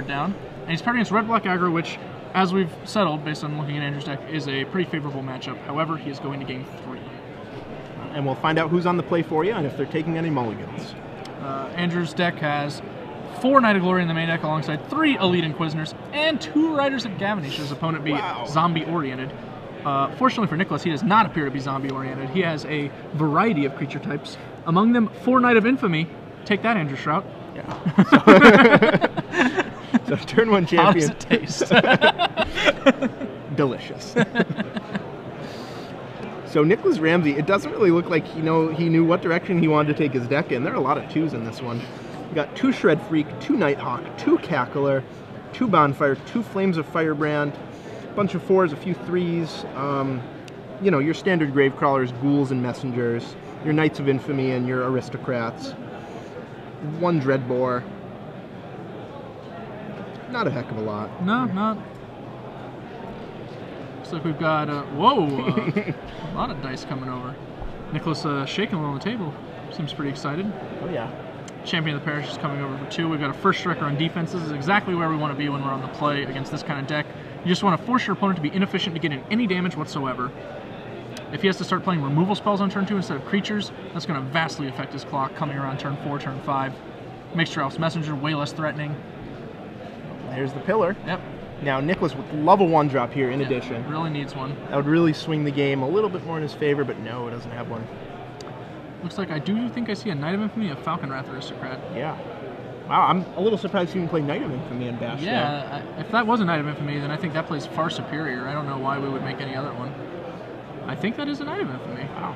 down. And he's paired against red-black aggro, which, as we've settled, based on looking at Andrew's deck, is a pretty favorable matchup. However, he is going to game 3. And we'll find out who's on the play for you and if they're taking any mulligans. Andrew's deck has 4 Knight of Glory in the main deck alongside 3 Elite Inquisitors and 2 Riders of Gavin. Should his opponent be zombie-oriented. Fortunately for Nicholas, he does not appear to be zombie-oriented. He has a variety of creature types. Among them, 4 Knight of Infamy. Take that, Andrew Shrout. Yeah. So turn 1 champion. How does it taste? Delicious. So Nicholas Ramsey, it doesn't really look like he knew what direction he wanted to take his deck in. There are a lot of 2s in this one. You got 2 Shred Freak, 2 Nighthawk, 2 Cackler, 2 Bonfire, 2 Flames of Firebrand, a bunch of 4s, a few 3s. You know, your standard grave crawlers, ghouls and messengers, your Knights of Infamy and your aristocrats. 1 Dreadbore. Not a heck of a lot. No, not. Looks like we've got, whoa, a lot of dice coming over. Nicholas shaking a little on the table. Seems pretty excited. Oh, yeah. Champion of the Parish is coming over for 2. We've got a first striker on defense. This is exactly where we want to be when we're on the play against this kind of deck. You just want to force your opponent to be inefficient to get in any damage whatsoever. If he has to start playing removal spells on turn 2 instead of creatures, that's going to vastly affect his clock coming around turn 4, turn 5. Makes Shrout's Messenger way less threatening. There's the pillar. Yep. Now, Nicholas would love a 1-drop here in addition. Really needs one. That would really swing the game a little bit more in his favor, but no, it doesn't have one. Looks like I do think I see a Knight of Infamy, a Falcon Wrath Aristocrat. Yeah. Wow, I'm a little surprised he didn't play Knight of Infamy in Bash. Yeah, if that was a Knight of Infamy, then I think that plays far superior. I don't know why we would make any other one. I think that is a Knight of Infamy. Wow.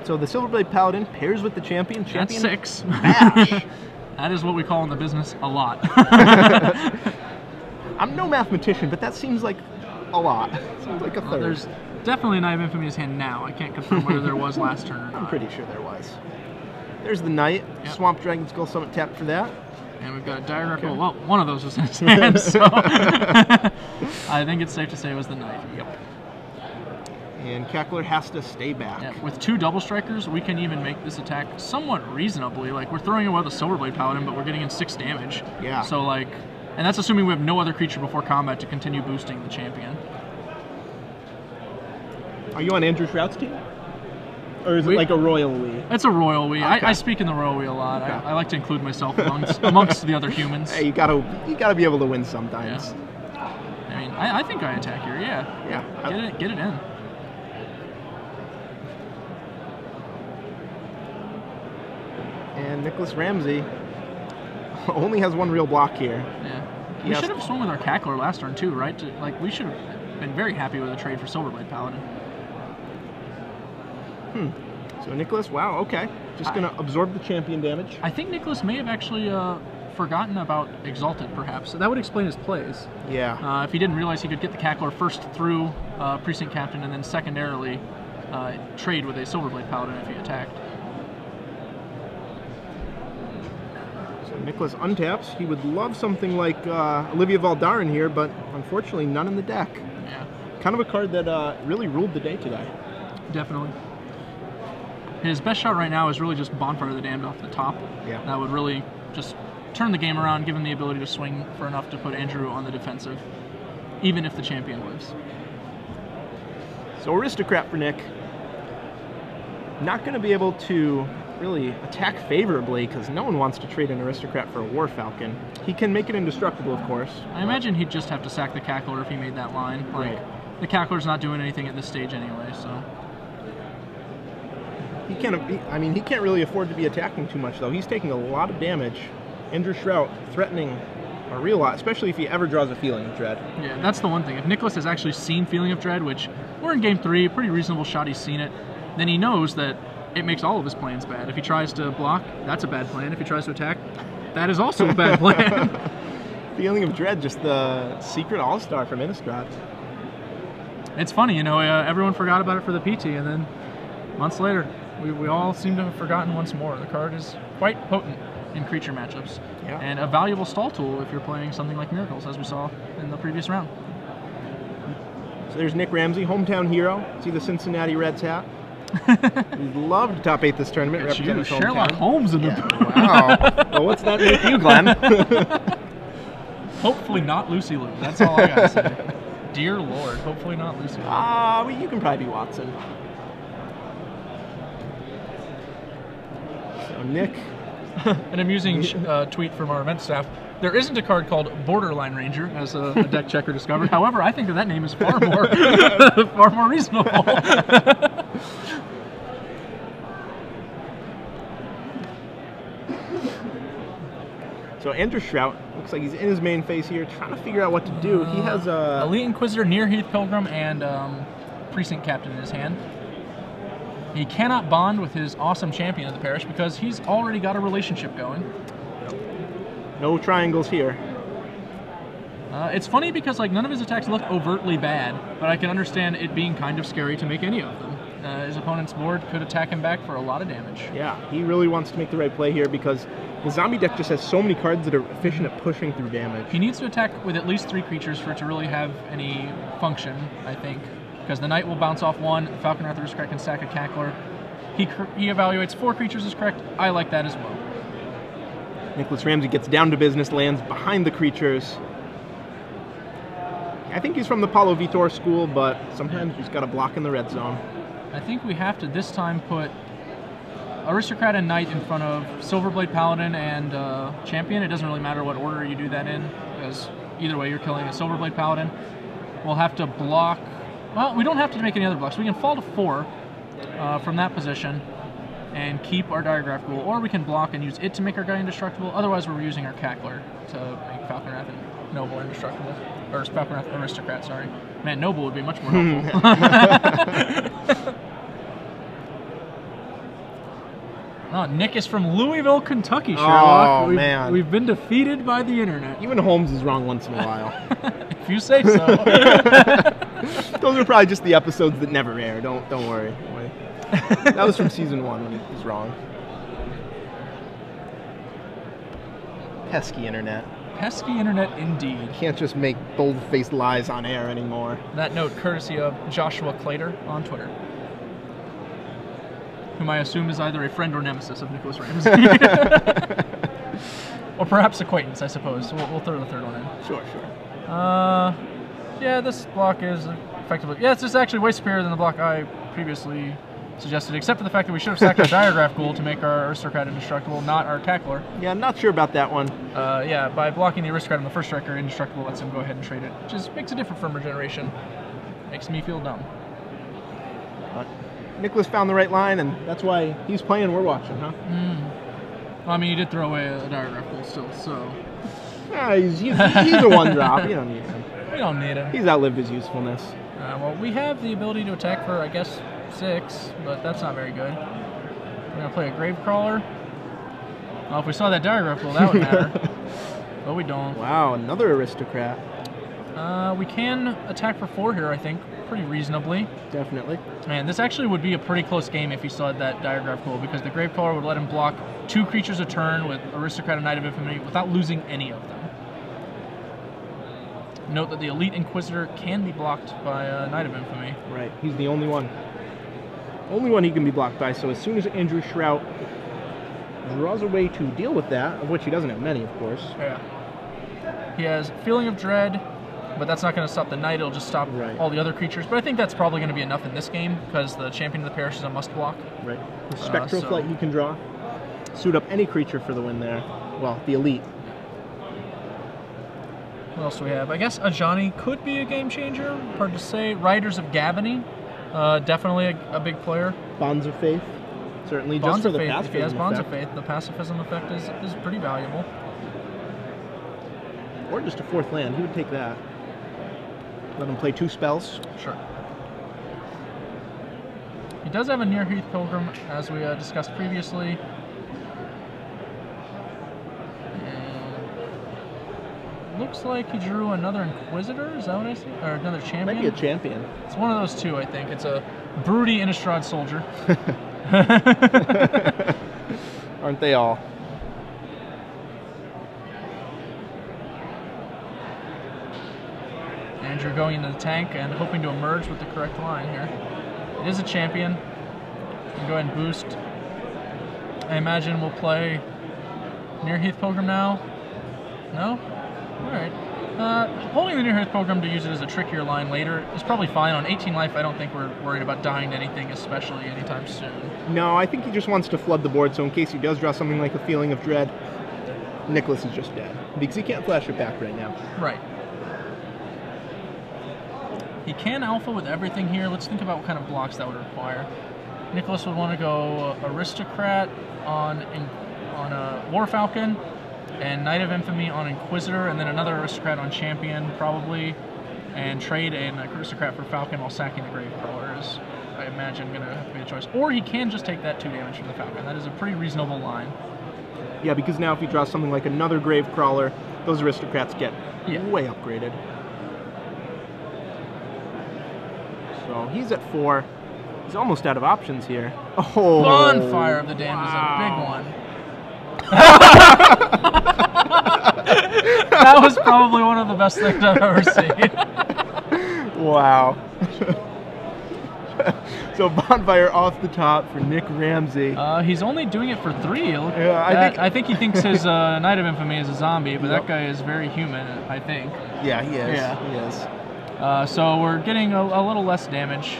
So the Silverblade Paladin pairs with the champion. That's 6. Bash. That is what we call in the business a lot. I'm no mathematician, but that seems like a lot. Seems like a third. There's definitely a Knight of Infamy in his hand now. I can't confirm whether there was last turn or not. I'm pretty sure there was. There's the Knight. Yep. Swamp Dragon Skull Summit tapped for that. And we've got a Dire Echo. Well, one of those was in his hand, so I think it's safe to say it was the Knight. Yep. And Cackler has to stay back. Yeah, with 2 double strikers, we can even make this attack somewhat reasonably. Like, we're throwing away the Silverblade Paladin, but we're getting in 6 damage. Yeah. So, like, and that's assuming we have no other creature before combat to continue boosting the champion. Are you on Andrew Shrout's team? Or is it like a royal we? It's a royal we. Okay. I speak in the royal we a lot. Okay. I like to include myself amongst the other humans. Hey, you gotta be able to win sometimes. Yeah. I mean, I think I attack here. Yeah. Yeah. Get it in. And Nicholas Ramsey only has 1 real block here. Yeah. We should have swung with our Cackler last turn too, right? We should have been very happy with a trade for Silverblade Paladin. So Nicholas, wow, okay. Just gonna absorb the champion damage. I think Nicholas may have actually forgotten about Exalted, perhaps. So that would explain his plays. Yeah. If he didn't realize he could get the Cackler first through Precinct Captain and then secondarily trade with a Silverblade Paladin if he attacked. Nicholas untaps. He would love something like Olivia Valdarin here, but unfortunately none in the deck. Yeah. Kind of a card that really ruled the day today. Definitely. His best shot right now is really just Bonfire of the Damned off the top. Yeah. That would really just turn the game around, give him the ability to swing for enough to put Andrew on the defensive, even if the champion lives. So Aristocrat for Nick. Not going to be able to really attack favorably because no one wants to trade an Aristocrat for a War Falcon. He can make it indestructible, of course. I imagine he'd just have to sack the Cackler if he made that line. Like, right. The Cackler's not doing anything at this stage anyway, so. He can't really afford to be attacking too much, though. He's taking a lot of damage. Andrew Shrout threatening a real lot, especially if he ever draws a Feeling of Dread. Yeah, that's the one thing. If Nicholas has actually seen Feeling of Dread, which we're in game 3, pretty reasonable shot he's seen it, then he knows that it makes all of his plans bad. If he tries to block, that's a bad plan. If he tries to attack, that is also a bad plan. Feeling of Dread, just the secret all-star from Innistrad. It's funny, you know, everyone forgot about it for the PT, and then months later, we all seem to have forgotten once more. The card is quite potent in creature matchups, and a valuable stall tool if you're playing something like Miracles, as we saw in the previous round. So there's Nick Ramsey, hometown hero. See the Cincinnati Reds hat? We'd love to top 8 this tournament. It's Represent you, his hometown. Sherlock Holmes in the booth. Wow. Well, what's that make you, Glenn? Hopefully not Lucy Lou. That's all I gotta say. Dear Lord, hopefully not Lucy Lou. Well, you can probably be Watson. So Nick. An amusing tweet from our event staff. There isn't a card called Borderline Ranger, as a deck checker discovered. However, I think that name is far more, far more reasonable. So Andrew Shrout looks like he's in his main phase here, trying to figure out what to do. He has a Elite Inquisitor, Near Heath Pilgrim, and Precinct Captain in his hand. He cannot bond with his awesome champion of the parish because he's already got a relationship going. no triangles here. It's funny because like none of his attacks look overtly bad, but I can understand it being kind of scary to make any of them. His opponent's board could attack him back for a lot of damage. Yeah, he really wants to make the right play here because the zombie deck just has so many cards that are efficient at pushing through damage. He needs to attack with at least 3 creatures for it to really have any function, I think. Because the Knight will bounce off 1, Falcon Wrath Aristocrat can sack a Cackler. He evaluates 4 creatures as correct. I like that as well. Nicholas Ramsey gets down to business, lands behind the creatures. I think he's from the Paulo Vitor school, but sometimes he's got to block in the red zone. I think we have to this time put Aristocrat and Knight in front of Silverblade Paladin and Champion. It doesn't really matter what order you do that in, because either way you're killing a Silverblade Paladin. We'll have to block. Well, we don't have to make any other blocks. We can fall to 4 from that position and keep our Diagraph Ghoul, or we can block and use it to make our guy indestructible. Otherwise, we're using our Cackler to make Falcon Wrath and Noble indestructible. Or Falcon Wrath Aristocrat, sorry. Man, Noble would be much more helpful. Oh, Nick is from Louisville, Kentucky, Sherlock. Oh, man. We've been defeated by the internet. Even Holmes is wrong once in a while. If you say so. Those are probably just the episodes that never air. Don't worry. That was from season 1 when he was wrong. Pesky internet. Pesky internet indeed. Can't just make bold-faced lies on air anymore. That note courtesy of Joshua Clater on Twitter, whom I assume is either a friend or nemesis of Nicholas Ramsey. Or perhaps acquaintance, I suppose. We'll throw the third one in. Sure. Yeah, this block is effectively... Yeah, it's just actually way superior than the block I previously suggested, except for the fact that we should have sacked our Diagraph Ghoul to make our Aristocrat indestructible, not our Cackler. Yeah, I'm not sure about that one. Yeah, by blocking the Aristocrat on the first striker, indestructible lets him go ahead and trade it. Just makes it different from regeneration. Makes me feel dumb. Nicholas found the right line, and that's why he's playing, we're watching, huh? Well, I mean, you did throw away a Diagraph Ghoul still, so... Yeah, he's a one-drop. You don't need him. We don't need him. He's outlived his usefulness. Well, we have the ability to attack for, I guess, 6, but that's not very good. We're going to play a Gravecrawler. Well, if we saw that Diagraph Ghoul, that would matter. But we don't. Wow, another Aristocrat. We can attack for 4 here, I think, pretty reasonably. Definitely. Man, this actually would be a pretty close game if he saw that Diagraph Ghoul, because the Gravecrawler would let him block 2 creatures a turn with Aristocrat and Knight of Infamy without losing any of them. Note that the Elite Inquisitor can be blocked by Knight of Infamy. Right, he's the only one. Only one he can be blocked by, so as soon as Andrew Shrout draws a way to deal with that, of which he doesn't have many, of course. Yeah. He has Feeling of Dread, but that's not going to stop the Knight, it'll just stop all the other creatures. But I think that's probably going to be enough in this game, because the Champion of the Parish is a must-block. Right. The Spectral Flight you can draw. Suit up any creature for the win there. Well, the Elite. What else do we have? I guess Ajani could be a game changer. Hard to say. Riders of Gavany, definitely a big player. Bonds of Faith, certainly. Bonds just for of the Faith, pacifism if he has Bonds effect. of Faith, the pacifism effect is pretty valuable. Or just a 4th land, he would take that. Let him play 2 spells. Sure. He does have a Near Heath Pilgrim, as we discussed previously. Looks like he drew another Inquisitor, is that what I see? Or another Champion? Might be a Champion. It's one of those 2, I think. It's a Broody Innistrad Soldier. Aren't they all? Andrew going into the tank and hoping to emerge with the correct line here. It is a Champion. Go ahead and boost. I imagine we'll play Near Heath Pilgrim now. No? Alright. Holding the Near Heath Pilgrim to use it as a trickier line later is probably fine. On 18 life, I don't think we're worried about dying to anything, especially anytime soon. No, I think he just wants to flood the board, so in case he does draw something like a Feeling of Dread, Nicholas is just dead. Because he can't flash it back right now. Right. He can alpha with everything here. Let's think about what kind of blocks that would require. Nicholas would want to go Aristocrat on War Falcon, and Knight of Infamy on Inquisitor, and then another Aristocrat on Champion, probably, and trade an Aristocrat for Falcon while sacking the Gravecrawler is, I imagine, going to have to be a choice. Or he can just take that 2 damage from the Falcon. That is a pretty reasonable line. Yeah, because now if he draws something like another Gravecrawler, those Aristocrats get way upgraded. So he's at 4. He's almost out of options here. Oh, Bonfire of the Damned is a big one. That was probably one of the best things I've ever seen. Wow. So Bonfire off the top for Nick Ramsey. He's only doing it for 3. Yeah, I think he thinks his Knight of Infamy is a zombie, but that guy is very human, I think. Yeah, he is. Yeah. He is. So we're getting a little less damage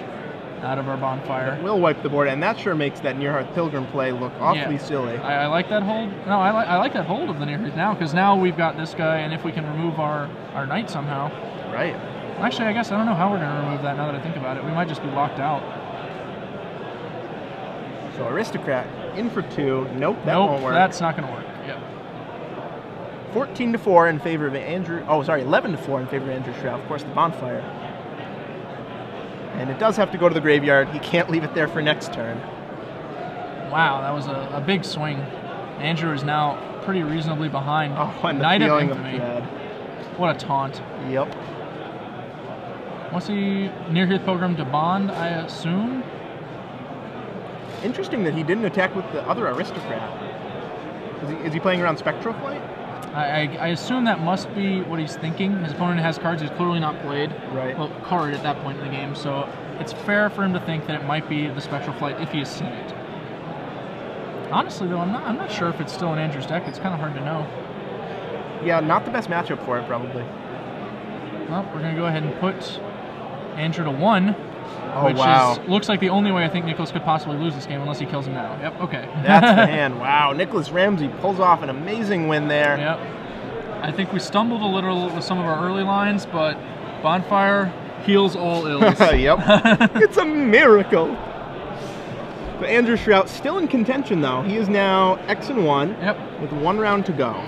out of our Bonfire. We'll wipe the board, and that sure makes that Near Heath Pilgrim play look awfully silly. I like that hold. No, I like that hold of the Near Heath now, because now we've got this guy, and if we can remove our Knight somehow. Right. Actually, I guess I don't know how we're going to remove that now that I think about it. We might just be locked out. So Aristocrat in for 2. Nope, that won't work. That's not going to work. Yep. 14-4 in favor of Andrew. Oh, sorry, 11-4 in favor of Andrew Shrout. Of course, the Bonfire. And it does have to go to the graveyard. He can't leave it there for next turn. Wow, that was a big swing. Andrew is now pretty reasonably behind. Oh, and Knight the of Feeling Infamy. of Dread. What a taunt. Yep. What's he Near Heath Pilgrim to bond, I assume? Interesting that he didn't attack with the other Aristocrat. Is he playing around Spectral Flight? I assume that must be what he's thinking. His opponent has cards he's clearly not played. Right. Well, card at that point in the game, so it's fair for him to think that it might be the Spectral Flight if he has seen it. Honestly, though, I'm not sure if it's still in Andrew's deck. It's kind of hard to know. Yeah, not the best matchup for it, probably. Well, we're going to go ahead and put Andrew to 1. Oh, which wow. looks like the only way I think Nicholas could possibly lose this game, unless he kills him now. Yep, okay. That's the hand. Wow, Nicholas Ramsey pulls off an amazing win there. Yep. I think we stumbled a little with some of our early lines, but Bonfire heals all ills. Yep. It's a miracle. But Andrew Shrout still in contention, though. He is now X-1 with 1 round to go.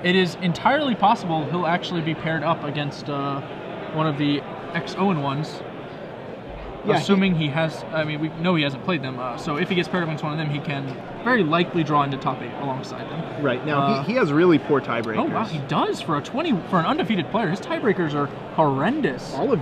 It is entirely possible he'll actually be paired up against one of the X-0-1s. Yeah, assuming he has, I mean, we know he hasn't played them, so if he gets paired up against one of them, he can very likely draw into top 8 alongside them. Right, now he has really poor tiebreakers. Oh wow, he does for an undefeated player. His tiebreakers are horrendous. All of them.